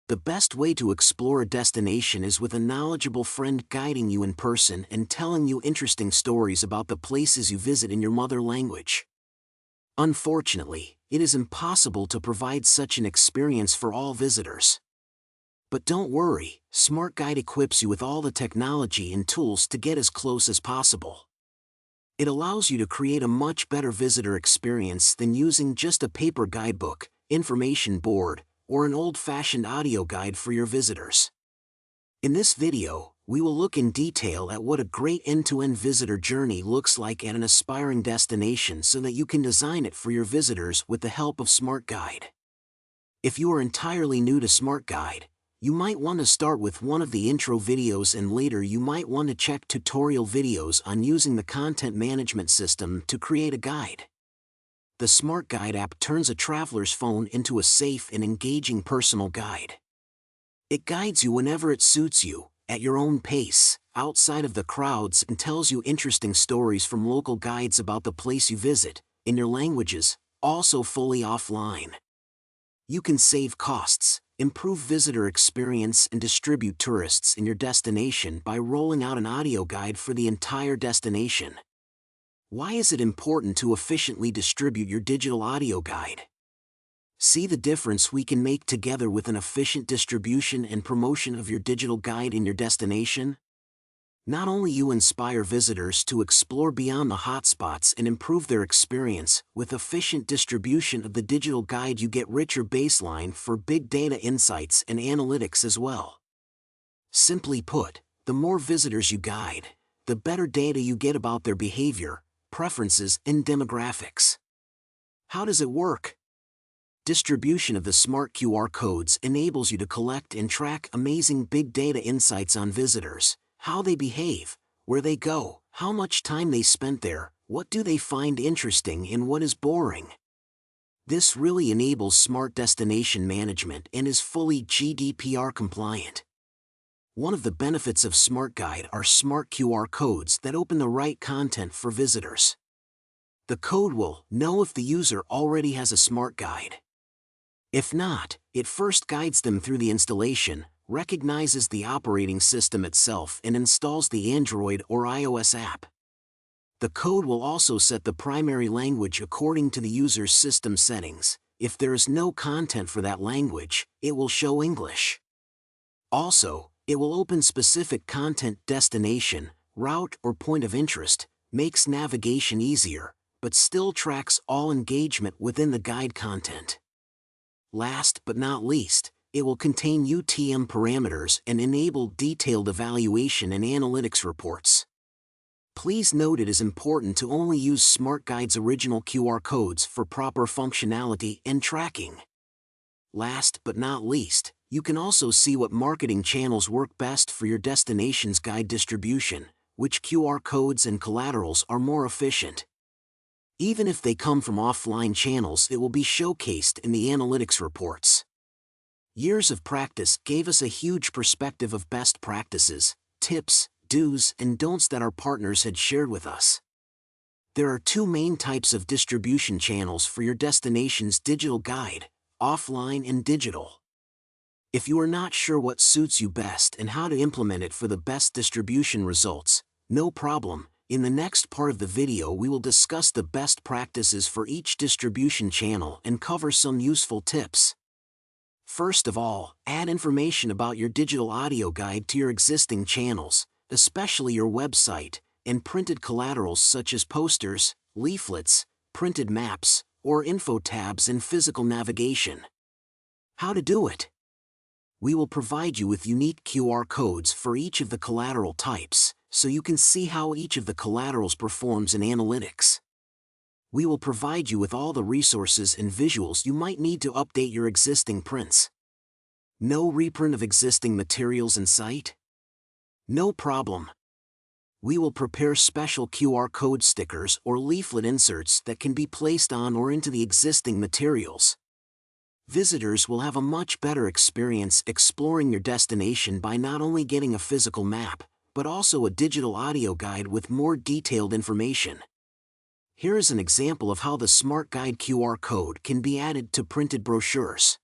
The best way to explore a destination is with a knowledgeable friend guiding you in person and telling you interesting stories about the places you visit in your mother language. Unfortunately, it is impossible to provide such an experience for all visitors. But don't worry, Smart Guide equips you with all the technology and tools to get as close as possible. It allows you to create a much better visitor experience than using just a paper guidebook, information board, or an old-fashioned audio guide for your visitors. In this video, we will look in detail at what a great end-to-end visitor journey looks like at an aspiring destination so that you can design it for your visitors with the help of Smart Guide. If you are entirely new to Smart Guide, you might want to start with one of the intro videos, and later you might want to check tutorial videos on using the content management system to create a guide. The Smart Guide app turns a traveler's phone into a safe and engaging personal guide. It guides you whenever it suits you, at your own pace, outside of the crowds, and tells you interesting stories from local guides about the place you visit, in your languages, also fully offline. You can save costs, improve visitor experience, and distribute tourists in your destination by rolling out an audio guide for the entire destination. Why is it important to efficiently distribute your digital audio guide? See the difference we can make together with an efficient distribution and promotion of your digital guide in your destination. Not only you inspire visitors to explore beyond the hotspots and improve their experience, with efficient distribution of the digital guide you get richer baseline for big data insights and analytics as well. Simply put, the more visitors you guide, the better data you get about their behavior, preferences, and demographics. How does it work? Distribution of the smart QR codes enables you to collect and track amazing big data insights on visitors, how they behave, where they go, how much time they spent there, what do they find interesting and what is boring. This really enables smart destination management and is fully GDPR compliant. One of the benefits of Smart Guide are smart QR codes that open the right content for visitors. The code will know if the user already has a Smart Guide. If not, it first guides them through the installation, recognizes the operating system itself, and installs the Android or iOS app. The code will also set the primary language according to the user's system settings. If there is no content for that language, it will show English. Also, it will open specific content, destination, route, or point of interest, makes navigation easier, but still tracks all engagement within the guide content. Last but not least, it will contain UTM parameters and enable detailed evaluation and analytics reports. Please note it is important to only use Smart Guide's original QR codes for proper functionality and tracking. Last but not least, you can also see what marketing channels work best for your destination's guide distribution, which QR codes and collaterals are more efficient. Even if they come from offline channels, it will be showcased in the analytics reports. Years of practice gave us a huge perspective of best practices, tips, do's, and don'ts that our partners had shared with us. There are two main types of distribution channels for your destination's digital guide: offline and digital. If you are not sure what suits you best and how to implement it for the best distribution results, no problem. In the next part of the video we will discuss the best practices for each distribution channel and cover some useful tips. First of all, add information about your digital audio guide to your existing channels, especially your website, and printed collaterals such as posters, leaflets, printed maps, or info tabs in physical navigation. How to do it? We will provide you with unique QR codes for each of the collateral types, so you can see how each of the collaterals performs in analytics. We will provide you with all the resources and visuals you might need to update your existing prints. No reprint of existing materials in sight? No problem. We will prepare special QR code stickers or leaflet inserts that can be placed on or into the existing materials. Visitors will have a much better experience exploring your destination by not only getting a physical map, but also a digital audio guide with more detailed information. Here is an example of how the Smart Guide QR code can be added to printed brochures.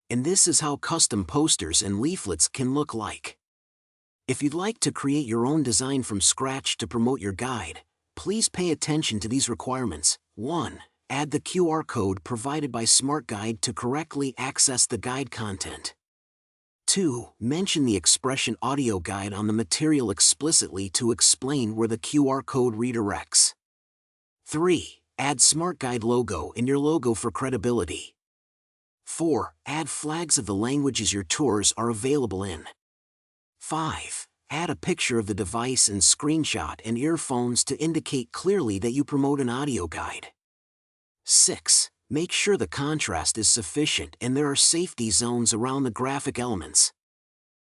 And this is how custom posters and leaflets can look like. If you'd like to create your own design from scratch to promote your guide, please pay attention to these requirements. 1. Add the QR code provided by SmartGuide to correctly access the guide content. 2. Mention the expression audio guide on the material explicitly to explain where the QR code redirects. 3. Add SmartGuide logo in your logo for credibility. 4. Add flags of the languages your tours are available in. 5. Add a picture of the device and screenshot and earphones to indicate clearly that you promote an audio guide. 6. Make sure the contrast is sufficient and there are safety zones around the graphic elements.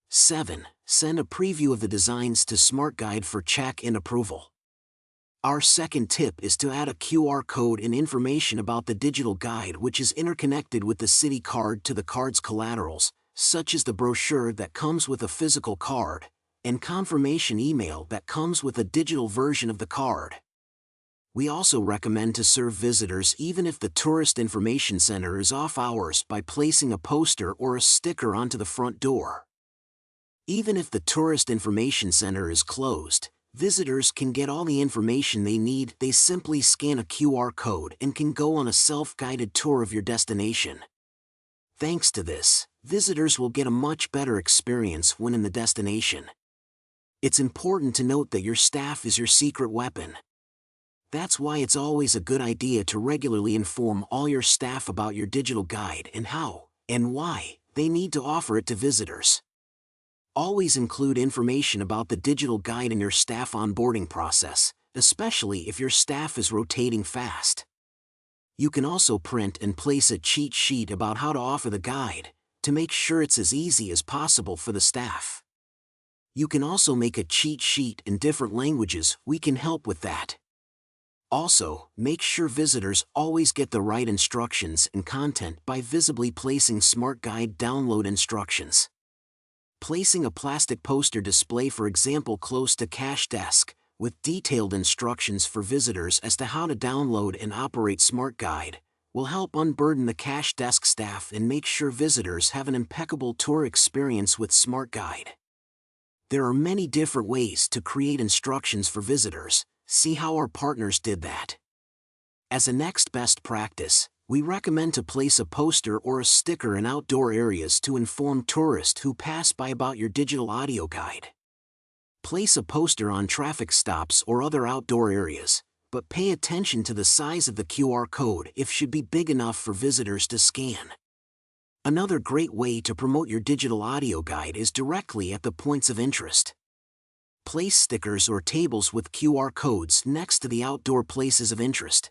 7. Send a preview of the designs to SmartGuide for check and approval. Our second tip is to add a QR code and information about the digital guide, which is interconnected with the city card to the card's collaterals, such as the brochure that comes with a physical card, and confirmation email that comes with a digital version of the card. We also recommend to serve visitors even if the Tourist Information Center is off hours by placing a poster or a sticker onto the front door. Even if the Tourist Information Center is closed, visitors can get all the information they need. They simply scan a QR code and can go on a self-guided tour of your destination. Thanks to this, visitors will get a much better experience when in the destination. It's important to note that your staff is your secret weapon. That's why it's always a good idea to regularly inform all your staff about your digital guide and how, and why, they need to offer it to visitors. Always include information about the digital guide in your staff onboarding process, especially if your staff is rotating fast. You can also print and place a cheat sheet about how to offer the guide, to make sure it's as easy as possible for the staff. You can also make a cheat sheet in different languages. We can help with that. Also, make sure visitors always get the right instructions and content by visibly placing SmartGuide download instructions. Placing a plastic poster display, for example, close to cash desk, with detailed instructions for visitors as to how to download and operate SmartGuide, will help unburden the cash desk staff and make sure visitors have an impeccable tour experience with SmartGuide. There are many different ways to create instructions for visitors. See how our partners did that. As a next best practice, we recommend to place a poster or a sticker in outdoor areas to inform tourists who pass by about your digital audio guide. Place a poster on traffic stops or other outdoor areas, but pay attention to the size of the QR code if it should be big enough for visitors to scan. Another great way to promote your digital audio guide is directly at the points of interest. Place stickers or tables with QR codes next to the outdoor places of interest.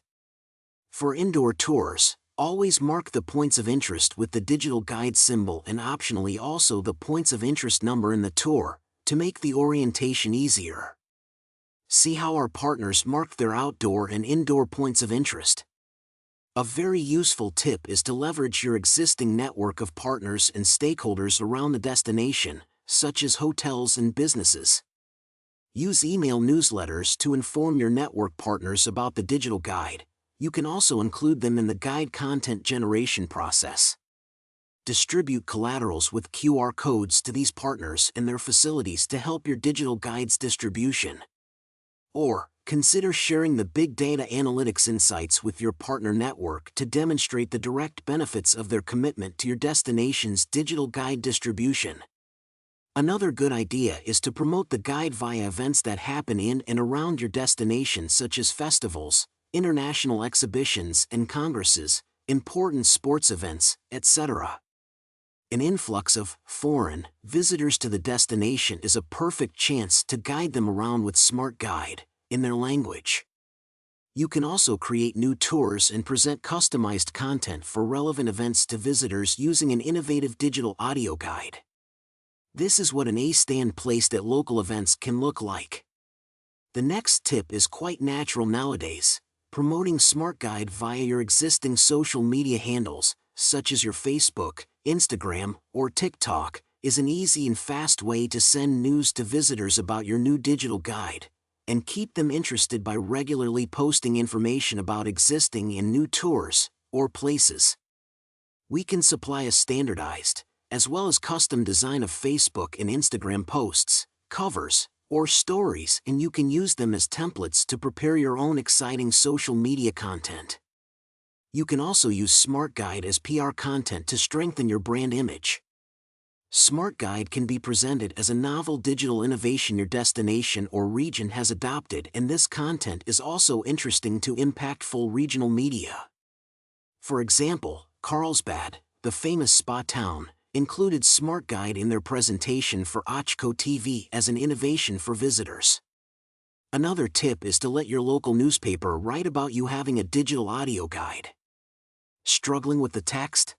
For indoor tours, always mark the points of interest with the digital guide symbol and optionally also the points of interest number in the tour, to make the orientation easier. See how our partners marked their outdoor and indoor points of interest. A very useful tip is to leverage your existing network of partners and stakeholders around the destination, such as hotels and businesses. Use email newsletters to inform your network partners about the digital guide. You can also include them in the guide content generation process. Distribute collaterals with QR codes to these partners and their facilities to help your digital guide's distribution. Or, consider sharing the big data analytics insights with your partner network to demonstrate the direct benefits of their commitment to your destination's digital guide distribution. Another good idea is to promote the guide via events that happen in and around your destination, such as festivals, international exhibitions and congresses, important sports events, etc. An influx of foreign visitors to the destination is a perfect chance to guide them around with SmartGuide in their language. You can also create new tours and present customized content for relevant events to visitors using an innovative digital audio guide. This is what an A-stand placed at local events can look like. The next tip is quite natural nowadays. Promoting SmartGuide via your existing social media handles, such as your Facebook, Instagram, or TikTok, is an easy and fast way to send news to visitors about your new digital guide, and keep them interested by regularly posting information about existing and new tours or places. We can supply a standardized, as well as custom design of Facebook and Instagram posts, covers, or stories, and you can use them as templates to prepare your own exciting social media content. You can also use Smart Guide as PR content to strengthen your brand image. Smart Guide can be presented as a novel digital innovation your destination or region has adopted, and this content is also interesting to impactful regional media. For example, Carlsbad, the famous spa town, included Smart Guide in their presentation for Ochko TV as an innovation for visitors. Another tip is to let your local newspaper write about you having a digital audio guide. Struggling with the text?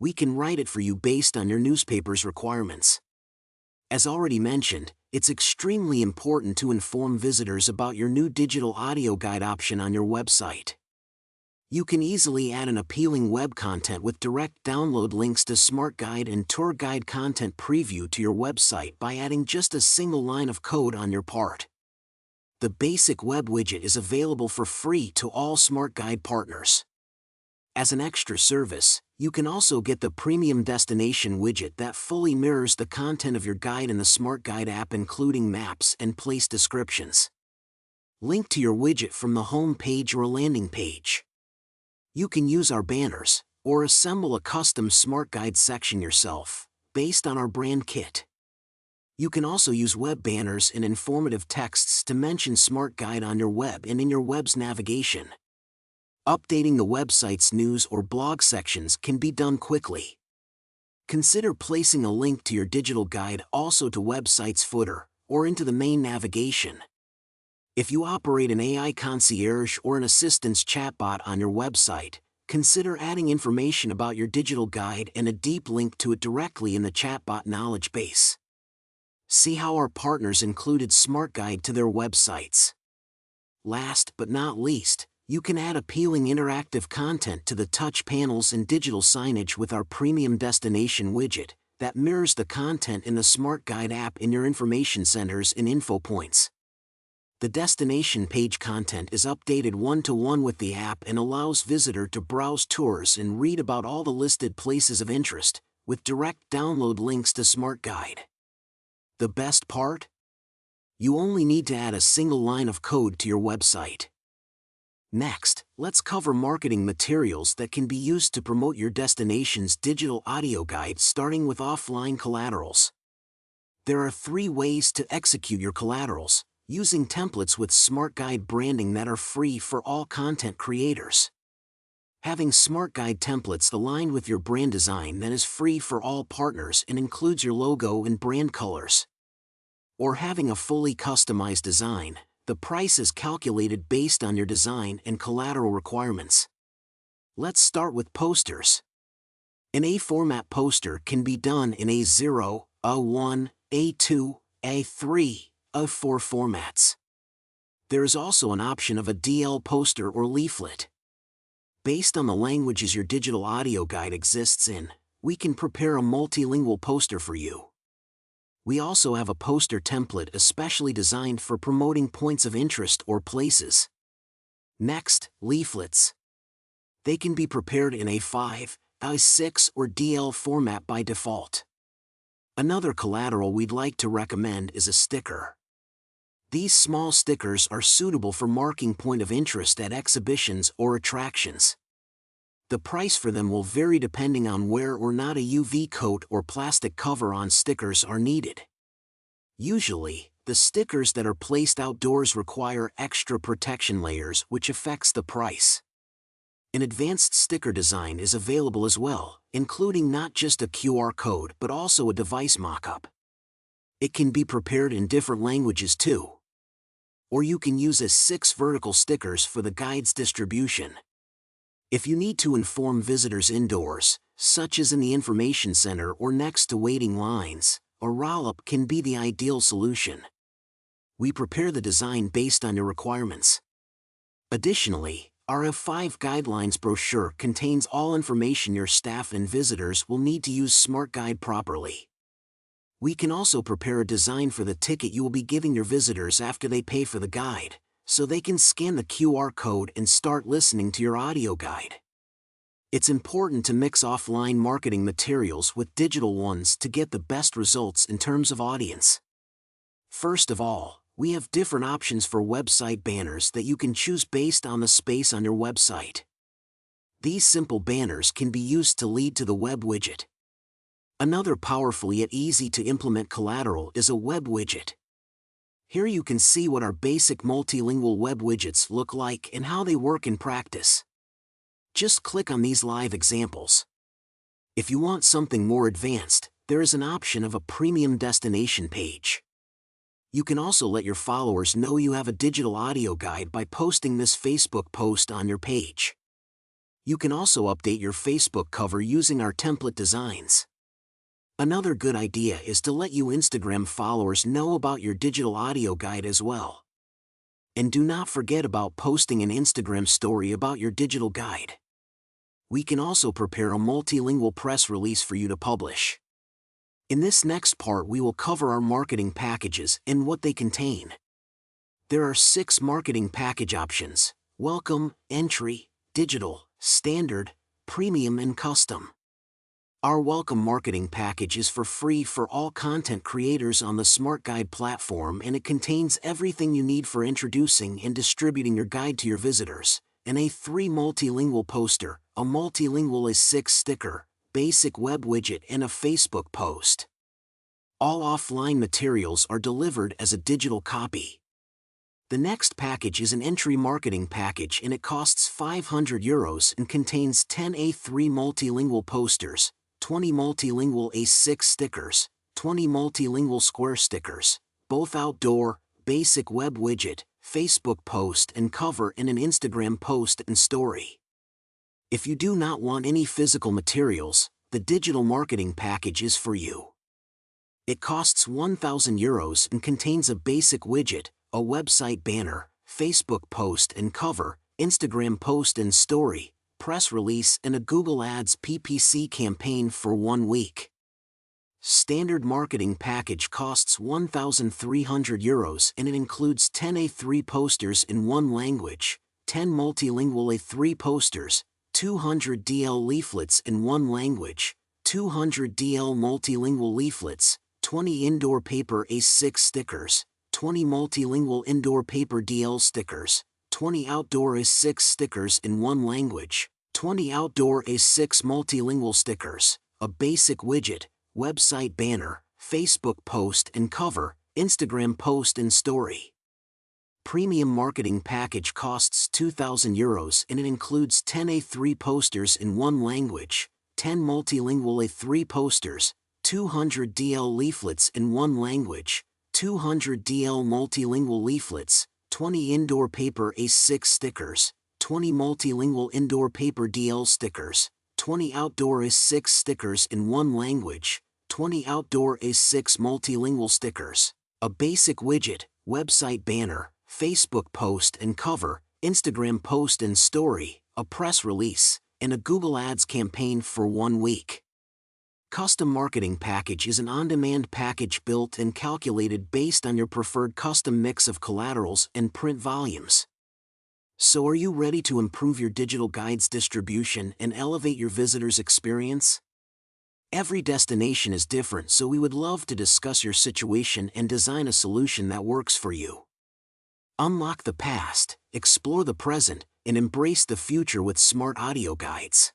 We can write it for you based on your newspaper's requirements. As already mentioned, it's extremely important to inform visitors about your new digital audio guide option on your website. You can easily add an appealing web content with direct download links to Smart Guide and Tour Guide content preview to your website by adding just a single line of code on your part. The basic web widget is available for free to all Smart Guide partners. As an extra service, you can also get the premium destination widget that fully mirrors the content of your guide in the Smart Guide app, including maps and place descriptions. Link to your widget from the home page or landing page. You can use our banners, or assemble a custom Smart Guide section yourself, based on our brand kit. You can also use web banners and informative texts to mention Smart Guide on your web and in your web's navigation. Updating the website's news or blog sections can be done quickly. Consider placing a link to your digital guide also to website's footer, or into the main navigation. If you operate an AI concierge or an assistance chatbot on your website, consider adding information about your digital guide and a deep link to it directly in the chatbot knowledge base. See how our partners included Smart Guide to their websites. Last but not least, you can add appealing interactive content to the touch panels and digital signage with our premium destination widget that mirrors the content in the Smart Guide app in your information centers and info points. The destination page content is updated one-to-one with the app and allows visitor to browse tours and read about all the listed places of interest, with direct download links to Smart Guide. The best part? You only need to add a single line of code to your website. Next, let's cover marketing materials that can be used to promote your destination's digital audio guide, starting with offline collaterals. There are 3 ways to execute your collaterals, using templates with Smart Guide branding that are free for all content creators. Having Smart Guide templates aligned with your brand design that is free for all partners and includes your logo and brand colors. Or having a fully customized design, the price is calculated based on your design and collateral requirements. Let's start with posters. An A-format poster can be done in A0, A1, A2, A3, A4 formats. There is also an option of a DL poster or leaflet. Based on the languages your digital audio guide exists in, we can prepare a multilingual poster for you. We also have a poster template especially designed for promoting points of interest or places. Next, leaflets. They can be prepared in A5, A6 or DL format by default. Another collateral we'd like to recommend is a sticker. These small stickers are suitable for marking point of interest at exhibitions or attractions. The price for them will vary depending on where or not a UV coat or plastic cover on stickers are needed. Usually, the stickers that are placed outdoors require extra protection layers, which affects the price. An advanced sticker design is available as well, including not just a QR code but also a device mockup. It can be prepared in different languages too. Or you can use as 6 vertical stickers for the guide's distribution. If you need to inform visitors indoors, such as in the information center or next to waiting lines, a roll-up can be the ideal solution. We prepare the design based on your requirements. Additionally, our F5 Guidelines brochure contains all information your staff and visitors will need to use Smart Guide properly. We can also prepare a design for the ticket you will be giving your visitors after they pay for the guide, so they can scan the QR code and start listening to your audio guide. It's important to mix offline marketing materials with digital ones to get the best results in terms of audience. First of all, we have different options for website banners that you can choose based on the space on your website. These simple banners can be used to lead to the web widget. Another powerful yet easy to implement collateral is a web widget. Here you can see what our basic multilingual web widgets look like and how they work in practice. Just click on these live examples. If you want something more advanced, there is an option of a premium destination page. You can also let your followers know you have a digital audio guide by posting this Facebook post on your page. You can also update your Facebook cover using our template designs. Another good idea is to let your Instagram followers know about your digital audio guide as well. And do not forget about posting an Instagram story about your digital guide. We can also prepare a multilingual press release for you to publish. In this next part we will cover our marketing packages and what they contain. There are 6 marketing package options: Welcome, Entry, Digital, Standard, Premium and Custom. Our Welcome marketing package is for free for all content creators on the Smart Guide platform, and it contains everything you need for introducing and distributing your guide to your visitors: an A3 multilingual poster, a multilingual A6 sticker, basic web widget and a Facebook post. All offline materials are delivered as a digital copy. The next package is an Entry marketing package, and it costs €500 and contains 10 A3 multilingual posters, 20 multilingual A6 stickers, 20 multilingual square stickers, both outdoor, basic web widget, Facebook post and cover, and an Instagram post and story. If you do not want any physical materials, the digital marketing package is for you. It costs €1,000 and contains a basic widget, a website banner, Facebook post and cover, Instagram post and story, press release and a Google Ads PPC campaign for 1 week. Standard marketing package costs €1,300 and it includes 10 A3 posters in 1 language, 10 multilingual A3 posters, 200 DL leaflets in 1 language, 200 DL multilingual leaflets, 20 indoor paper A6 stickers, 20 multilingual indoor paper DL stickers, 20 outdoor A6 stickers in 1 language, 20 outdoor A6 multilingual stickers, a basic widget, website banner, Facebook post and cover, Instagram post and story. Premium marketing package costs €2,000 and it includes 10 A3 posters in 1 language, 10 multilingual A3 posters, 200 DL leaflets in 1 language, 200 DL multilingual leaflets, 20 indoor paper A6 stickers, 20 multilingual indoor paper DL stickers, 20 outdoor A6 stickers in 1 language, 20 outdoor A6 multilingual stickers, a basic widget, website banner, Facebook post and cover, Instagram post and story, a press release, and a Google Ads campaign for 1 week. Custom marketing package is an on-demand package built and calculated based on your preferred custom mix of collaterals and print volumes. So are you ready to improve your digital guides distribution and elevate your visitors' experience? Every destination is different, so we would love to discuss your situation and design a solution that works for you. Unlock the past, explore the present, and embrace the future with smart audio guides.